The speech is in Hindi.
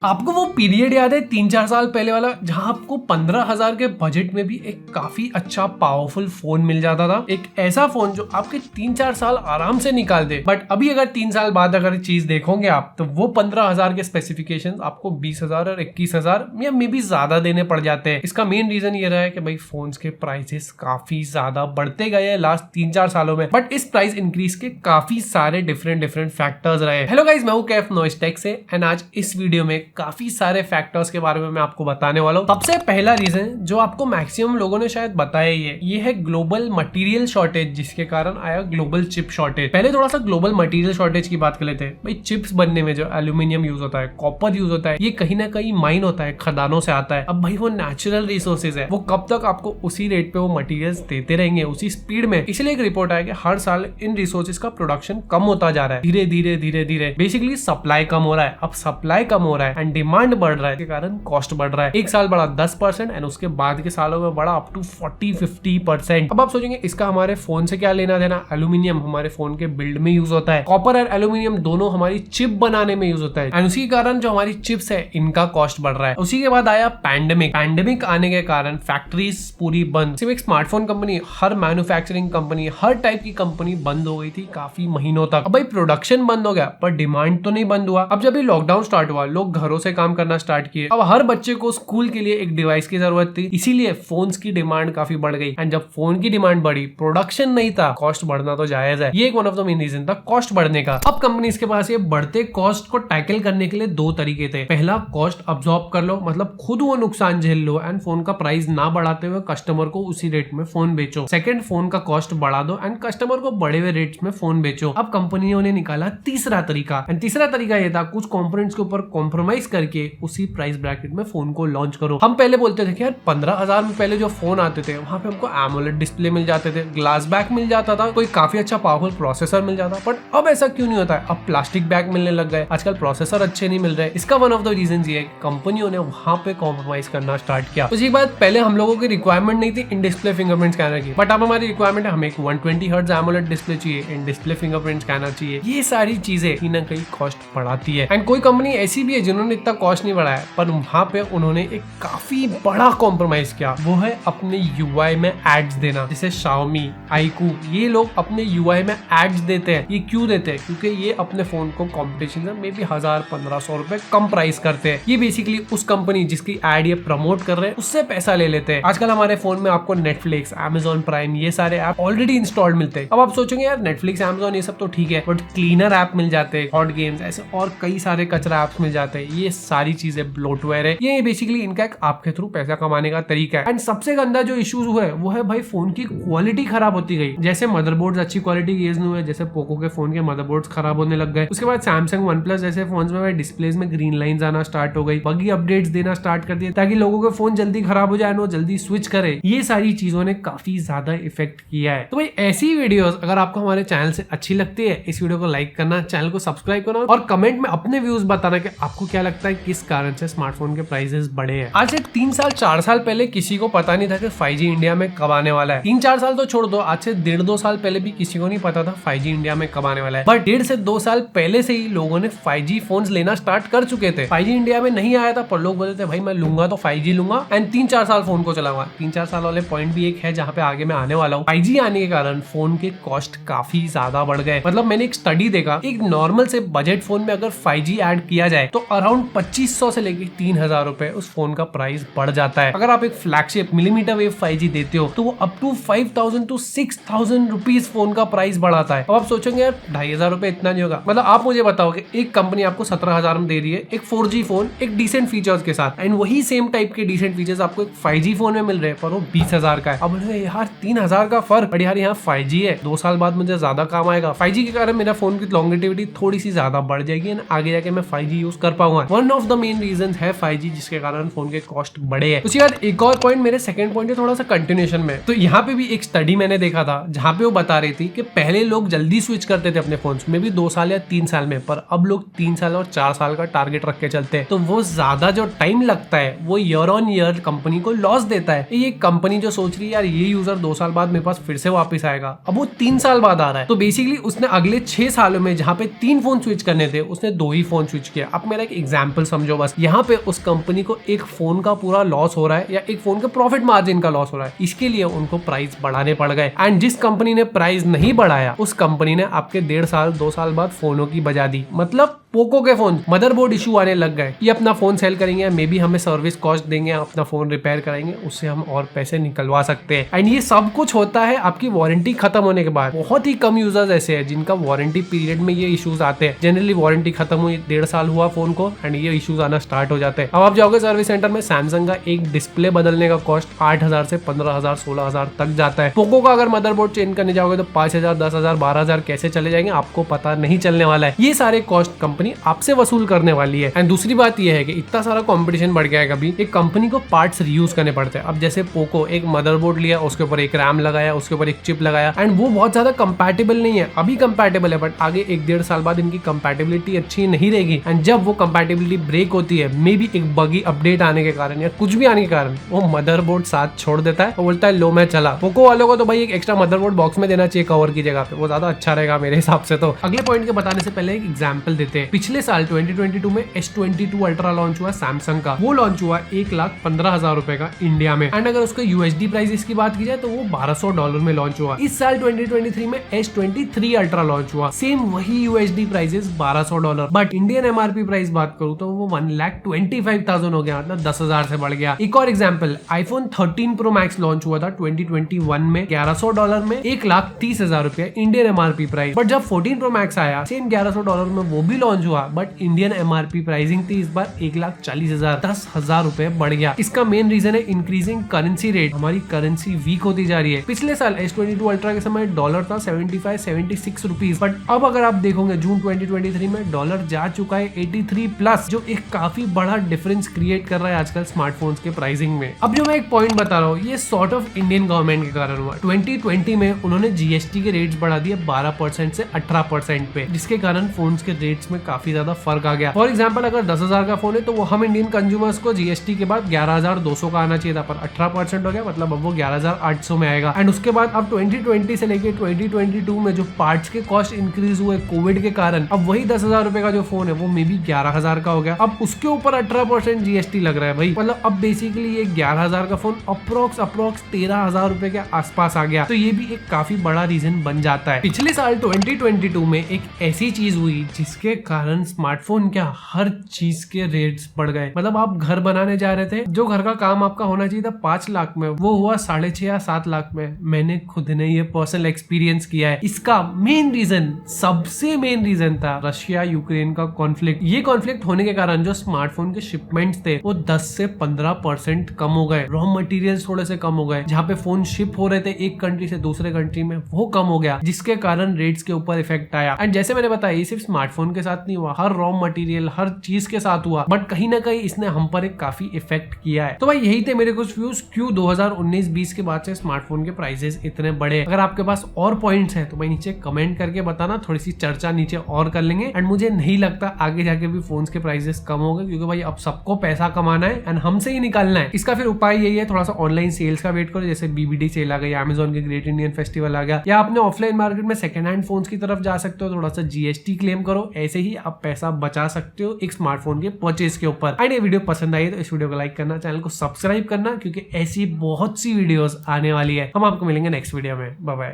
आपको वो पीरियड याद है 3-4 साल पहले वाला जहां आपको 15,000 के बजट में भी एक काफी अच्छा पावरफुल फोन मिल जाता था। एक ऐसा फोन जो आपके 3-4 साल आराम से निकाल दे। बट अभी अगर 3 साल बाद अगर चीज देखोगे आप तो वो 15,000 के स्पेसिफिकेशन आपको 20,000 और 21,000 या मे भी ज्यादा देने पड़ जाते हैं। इसका मेन रीजन ये रहा है कि भाई फोन्स के प्राइसेस काफी ज्यादा बढ़ते गए हैं लास्ट 3-4 सालों में। बट इस प्राइस इंक्रीज के काफी सारे डिफरेंट फैक्टर्स रहे। हेलो गाइस, मैं हूं कैफ नॉइस टेक से एंड आज इस वीडियो में काफी सारे फैक्टर्स के बारे में मैं आपको बताने वाला हूँ। सबसे पहला रीजन जो आपको मैक्सिमम लोगों ने शायद बताया ये है ग्लोबल मटेरियल शॉर्टेज, जिसके कारण आया ग्लोबल चिप शॉर्टेज। पहले थोड़ा सा ग्लोबल मटेरियल शॉर्टेज की बात कर लेते हैं। भाई चिप्स बनने में जो एल्यूमिनियम यूज होता है, कॉपर यूज होता है, ये कहीं ना कहीं माइन होता है, खदानों से आता है। अब भाई वो नेचुरल रिसोर्सेज है, वो कब तक आपको उसी रेट पे वो मटेरियल्स देते रहेंगे, उसी स्पीड में। इसलिए एक रिपोर्ट आया कि हर साल इन रिसोर्सेज का प्रोडक्शन कम होता जा रहा है, धीरे धीरे बेसिकली सप्लाई कम हो रहा है। अब सप्लाई कम हो रहा है एंड डिमांड बढ़ रहा है, के कारण कॉस्ट बढ़ रहा है। एक साल बढ़ा 10% एंड उसके बाद के सालों में बढ़ा अप टू 40-50%। अब आप सोचेंगे इसका हमारे फोन से क्या लेना देना। एल्यूमिनियम हमारे फोन के बिल्ड में यूज होता है, कॉपर और एल्यूमिनियम दोनों हमारी चिप बनाने में यूज होता है एंड उसी के कारण जो हमारी चिप्स है इनका कॉस्ट बढ़ रहा है। उसी के बाद आया पैंडेमिक आने के कारण फैक्ट्रीज पूरी बंद। सिर्फ एक स्मार्टफोन कंपनी, हर मैन्युफैक्चरिंग कंपनी, हर टाइप की कंपनी बंद हो गई थी काफी महीनों तक। अब भाई प्रोडक्शन बंद हो गया पर डिमांड तो नहीं बंद हुआ। अब जब ये लॉकडाउन स्टार्ट हुआ, लोग घरों से काम करना स्टार्ट किए। अब हर बच्चे को स्कूल के लिए एक डिवाइस की जरूरत थी, इसीलिए फोन्स की डिमांड काफी बढ़ गई एंड जब फोन की डिमांड बढ़ी, प्रोडक्शन नहीं था, कॉस्ट बढ़ना तो जायज है। ये एक one of the main reason था कॉस्ट बढ़ने का। अब कंपनीज के पास ये बढ़ते कॉस्ट को टैकल करने के लिए दो तरीके थे। पहला, कॉस्ट अब्सॉर्ब कर लो, मतलब खुद वो नुकसान झेल लो एंड फोन का प्राइस ना बढ़ाते हुए कस्टमर को उसी रेट में फोन बेचो। सेकंड, फोन का कॉस्ट बढ़ा दो एंड कस्टमर को बढ़े हुए रेट्स में फोन बेचो। अब कंपनियों ने निकाला तीसरा तरीका एंड तीसरा तरीका ये था कुछ कंपोनेंट्स के ऊपर कॉम्प्रोमाइज करके उसी प्राइस ब्रैकेट में फोन को लॉन्च करो। हम पहले बोलते थे कि यार 15,000 में पहले जो फोन आते थे वहां पे हमको एमोलेड डिस्प्ले मिल जाते थे, ग्लास बैक मिल जाता था, कोई काफी अच्छा पावरफुल प्रोसेसर मिल जाता। बट अब ऐसा क्यों नहीं होता है? अब प्लास्टिक बैग मिलने लग गए, आजकल प्रोसेसर अच्छे नहीं मिल रहे। इसका वन ऑफ द रीजन ये है कंपनियों ने वहां पे कॉम्प्रोमाइज करना स्टार्ट किया। उसके बाद पहले हम लोगों की रिक्वायरमेंट नहीं थी इन डिस्प्ले फिंगरप्रिंट स्कैनर की, बट अब हमारी रिक्वायरमेंट है, हमें एक 120 हर्ट्ज एमोलेड डिस्प्ले चाहिए, इन डिस्प्ले फिंगरप्रिंट स्कैनर चाहिए। ये सारी चीजें कहीं ना कहीं कॉस्ट बढ़ाती है एंड कोई कंपनी ऐसी भी है जिन्होंने इतना कॉस्ट नहीं बढ़ाया, पर वहां पे उन्होंने एक काफी बड़ा कॉम्प्रोमाइज किया, वो है अपने यूआई में एड्स देना। जैसे Xiaomi, iQOO, ये लोग अपने यूआई में एड्स देते हैं। ये क्यों देते हैं? क्योंकि ये अपने फोन को कंपटीशन में मे बी 1,000-1,500 रुपए कम प्राइस करते हैं। ये बेसिकली उस कंपनी जिसकी एड ये प्रमोट कर रहे हैं उससे पैसा ले लेते हैं। आजकल हमारे फोन में आपको नेटफ्लिक्स, Amazon प्राइम, ये सारे ऐप ऑलरेडी इंस्टॉल्ड मिलते हैं। अब आप सोचेंगे यार नेटफ्लिक्स, Amazon ये सब तो ठीक है, बट क्लीनर ऐप मिल जाते हैं, हॉट गेम्स, ऐसे और कई सारे कचरा ऐप्स मिल जाते हैं। ये सारी चीजें ब्लोटवेयर है, ये बेसिकली इनका एक आपके थ्रू पैसा कमाने का तरीका है। एंड सबसे गंदा जो इश्यूज हुआ है वो है भाई फोन की क्वालिटी खराब होती गई। जैसे मदरबोर्ड्स अच्छी क्वालिटी के यूज नहीं हुए, जैसे पोको के फोन के मदरबोर्ड्स खराब होने लग गए। उसके बाद सैमसंग, OnePlus जैसे फोन्स में डिस्प्लेज में ग्रीन लाइंस आना स्टार्ट हो गई, बगी अपडेट्स देना स्टार्ट कर दिए ताकि लोगों के फोन जल्दी खराब हो जाए, वो जल्दी स्विच करे। ये सारी चीजों ने काफी ज्यादा इफेक्ट किया है। तो भाई ऐसी वीडियोस अगर आपको हमारे चैनल से अच्छी लगती है, इस वीडियो को लाइक करना, चैनल को सब्सक्राइब करना और कमेंट में अपने व्यूज बताना कि आपको क्या लगता है किस कारण से स्मार्टफोन के प्राइसेस बढ़े हैं। आज से 3-4 साल पहले किसी को पता नहीं था कि 5G इंडिया में कब आने वाला है। 3-4 साल तो छोड़ दो, आज से 1.5-2 साल पहले भी किसी को नहीं पता था 5G इंडिया में कब आने वाला है। बट 1.5 से 2 साल पहले से ही लोगों ने 5G फोन्स लेना स्टार्ट कर चुके थे। 5G इंडिया में नहीं आया था पर लोग बोलते थे भाई मैं लूंगा तो 5G लूंगा एंड 3-4 साल फोन को चलाऊंगा। 3-4 साल वाले पॉइंट भी एक है जहाँ पे आगे मैं आने वाला हूँ। 5G आने के कारण फोन के कॉस्ट काफी ज्यादा बढ़ गए। मतलब मैंने एक स्टडी देखा, एक नॉर्मल से बजट फोन में अगर 5G ऐड किया जाए तो अराउंड 2,500 से लेके 3,000 रुपए उस फोन का प्राइस बढ़ जाता है। अगर आप एक फ्लैगशिप मिलीमीटर वेव 5G देते हो तो वो up to 5,000 to 6,000 rupees phone का प्राइस बढ़ाता है। अब आप सोचेंगे यार 2,500 रुपए इतना नहीं होगा। मतलब आप मुझे बताओ कि एक कंपनी आपको 17,000 में दे रही है एक 4G फोन एक डिसेंट फीचर्स के साथ एंड वही सेम टाइप के डिसेंट फीचर्स आपको एक 5G फोन में मिल रहे हैं पर वो 20,000 का है। अब यार 3,000 का फर्क, बट यार यहाँ 5G है, 2 साल बाद मुझे ज्यादा काम आएगा। 5G के कारण मेरा फोन की लॉन्गेटिविटी थोड़ी सी ज्यादा बढ़ जाएगी एंड आगे जाके मैं 5G यूज कर पाऊंगा। One of the main reason है 5G जिसके कारण फोन के कॉस्ट बढ़े हैं। उसके बाद एक और पॉइंट, मेरे सेकंड पॉइंट है थोड़ा सा कंटिन्यूएशन में। तो यहाँ पे भी एक स्टडी मैंने देखा था जहाँ पे वो बता रही थी कि पहले लोग जल्दी स्विच करते थे अपने फोन्स में भी 2 साल या 3 साल में, पर अब लोग 3 साल और 4 साल का टारगेट रख के चलते हैं। तो वो ज्यादा जो टाइम लगता है वो ईयर ऑन ईयर कंपनी को लॉस देता है। ये कंपनी जो सोच रही है यार ये यूजर 2 साल बाद मेरे पास फिर से वापस आएगा, अब वो 3 साल बाद आ रहा है। तो बेसिकली उसने अगले 6 सालों में जहाँ पे 3 फोन स्विच करने थे उसने 2 ही फोन स्विच किया। अब मेरा एक एग्जाम्पल एग्जाम्पल समझो बस। यहाँ पे उस कंपनी को एक फोन का पूरा लॉस हो रहा है या एक फोन के प्रॉफिट मार्जिन का लॉस हो रहा है, इसके लिए उनको प्राइस बढ़ाने पड़ गए। एंड जिस कंपनी ने प्राइस नहीं बढ़ाया उस कंपनी ने आपके 1.5 साल 2 साल बाद फोनों की बजा दी। मतलब पोको के फोन मदरबोर्ड इशू आने लग गए, ये अपना फोन सेल करेंगे, मे बी हमें सर्विस कॉस्ट देंगे, अपना फोन रिपेयर कराएंगे, उससे हम और पैसे निकलवा सकते हैं। एंड ये सब कुछ होता है आपकी वारंटी खत्म होने के बाद। बहुत ही कम यूजर्स ऐसे हैं जिनका वारंटी पीरियड में ये इश्यूज आते हैं। जनरली वारंटी खत्म हुई 1.5 साल हुआ फोन को एंड ये इश्यूज आना स्टार्ट हो जाते हैं। अब आप जाओगे सर्विस सेंटर में, सैमसंग का एक डिस्प्ले बदलने का कॉस्ट 8,000 से 15,000 16,000 तक जाता है। पोको का अगर मदरबोर्ड चेंज करने जाओगे तो 5,000 10,000 12,000 कैसे चले जाएंगे आपको पता नहीं चलने वाला है। ये सारे कॉस्ट कंपनी आपसे वसूल करने वाली है। एंड दूसरी बात यह है कि इतना सारा कंपटीशन बढ़ गया है, कभी एक कंपनी को पार्ट्स रीयूज करने पड़ते हैं। अब जैसे पोको एक मदरबोर्ड लिया, उसके ऊपर एक रैम लगाया, उसके ऊपर एक चिप लगाया एंड वो बहुत ज्यादा कंपैटिबल नहीं है। अभी कंपैटिबल है बट आगे 1-1.5 साल बाद इनकी कंपैटिबिलिटी अच्छी नहीं रहेगी एंड जब वो कंपैटिबिलिटी ब्रेक होती है, मे बी एक बगी अपडेट आने के कारण या कुछ भी आने के कारण, वो मदरबोर्ड साथ छोड़ देता है और बोलता है लो मैं चला। पोको वालों को तो भाई एक एक्स्ट्रा मदरबोर्ड बॉक्स में देना चाहिए कवर की जगह पे, वो ज्यादा अच्छा रहेगा मेरे हिसाब से। तो अगले पॉइंट के बताने से पहले एक एग्जांपल देते हैं। पिछले साल 2022 में S22 अल्ट्रा लॉन्च हुआ सैमसंग का। वो लॉन्च हुआ 1,15,000 रुपए का इंडिया में एंड अगर उसके USD प्राइस की बात की जाए तो वो $1,200 में लॉन्च हुआ। इस साल 2023 में S23 अल्ट्रा लॉन्च हुआ, सेम वही USD prices $1,200, but Indian MRP price बात करूं तो वो 1,25,000 हो गया, मतलब 10,000 से बढ़ गया। एक और example, iPhone 13 Pro Max launch हुआ था 2021 में $1,100 में, 1,30,000 रुपए इंडियन MRP प्राइस। बट जब 14 Pro Max आया सेम $1,100 में वो भी लॉन्च हुआ, बट इंडियन MRP प्राइसिंग थी इस बार 1,40,000, 10,000 रुपए बढ़ गया। इसका मेन रीजन है इंक्रीजिंग करेंसी रेट। हमारी करेंसी वीक होती जा रही है। पिछले साल S22 अल्ट्रा के समय डॉलर था 75-76 रुपीज, बट अब अगर आप देखोगे जून 2023 में डॉलर जा चुका है 83 प्लस, जो एक काफी बड़ा डिफरेंस क्रिएट कर रहा है आजकल स्मार्टफोन्स के प्राइसिंग में। अब जो मैं एक पॉइंट बता रहा हूँ, ये सॉर्ट ऑफ इंडियन गवर्नमेंट के कारण हुआ। 2020 में उन्होंने GST के रेट्स बढ़ा दिए 12% से 18% पे, जिसके कारण फोन्स के रेट्स में काफी ज्यादा फर्क आ गया। फॉर एग्जाम्पल अगर 10,000 का फोन है तो वो हम इंडियन कंज्यूमर्स को GST के बाद 11,200 का आना चाहिए था, पर 18% हो गया, मतलब अब वो 11,800 में आएगा। एंड उसके बाद अब 2020 से लेके 2022 में जो पार्ट्स के कॉस्ट इंक्रीज हुए कोविड के कारण, अब वही 10,000 रुपए का जो फोन है वो मे बी 11,000 का हो गया। अब उसके ऊपर 18% GST लग रहा है भाई, मतलब अब बेसिकली ये 11,000 का फोन अप्रोक्स 13,000 रुपए के आसपास आ गया। तो ये भी एक काफी बड़ा रीजन बन जाता है। पिछले साल 2022 में एक ऐसी चीज हुई जिसके कारण स्मार्टफोन क्या हर चीज के रेट्स बढ़ गए। मतलब आप घर बनाने जा रहे थे, जो घर का काम आपका होना चाहिए था 5 लाख में, वो हुआ 6.5 या 7 लाख में। मैंने खुद ने ये पर्सनल एक्सपीरियंस किया है। इसका मेन रीजन, सबसे मेन रीजन था रशिया यूक्रेन का कॉन्फ्लिक्ट। ये कॉन्फ्लिक्ट होने के कारण जो स्मार्टफोन के शिपमेंट्स थे वो 10 से 15% कम हो गए। रॉ मटेरियल्स थोड़े से कम हो गए। जहाँ पे फोन शिप हो रहे थे एक कंट्री से दूसरे कंट्री में, वो कम हो गया, जिसके कारण रेट्स के ऊपर इफेक्ट आया। एंड जैसे मैंने बताया, ये सिर्फ स्मार्टफोन के साथ नहीं हुआ, हर रॉ मटेरियल हर चीज के साथ हुआ, बट कहीं ना कहीं इसने हम पर एक काफी इफेक्ट किया है। तो भाई यही थे मेरे कुछ व्यूज, क्यों 2019-20 के बाद से स्मार्टफोन के प्राइसेस इतने बढ़े। अगर आपके पास और पॉइंट्स हैं तो भाई नीचे कमेंट करके बताना, थोड़ी सी चर्चा नीचे और कर लेंगे। एंड मुझे नहीं लगता आगे जाके भी फोन्स के प्राइसेस कम होंगे, क्योंकि भाई अब सबको पैसा कमाना है एंड हमसे ही निकालना है। इसका फिर उपाय यही है, थोड़ा सा ऑनलाइन सेल्स का वेट करो, जैसे BBD सेल आ गई, Amazon के ग्रेट इंडियन फेस्टिवल आ गया, या आपने ऑफलाइन मार्केट में सेकंड हैंड फोन्स की तरफ जा सकते हो, थोड़ा सा GST क्लेम करो, ऐसे ही आप पैसा बचा सकते हो एक स्मार्टफोन के परचेज के ऊपर। एंड ये वीडियो पसंद आई तो इस वीडियो को लाइक करना, चैनल को सब्सक्राइब करना, क्योंकि ऐसी बहुत सी वीडियोस आने वाली है। हम आपको मिलेंगे नेक्स्ट वीडियो में। Bye bye.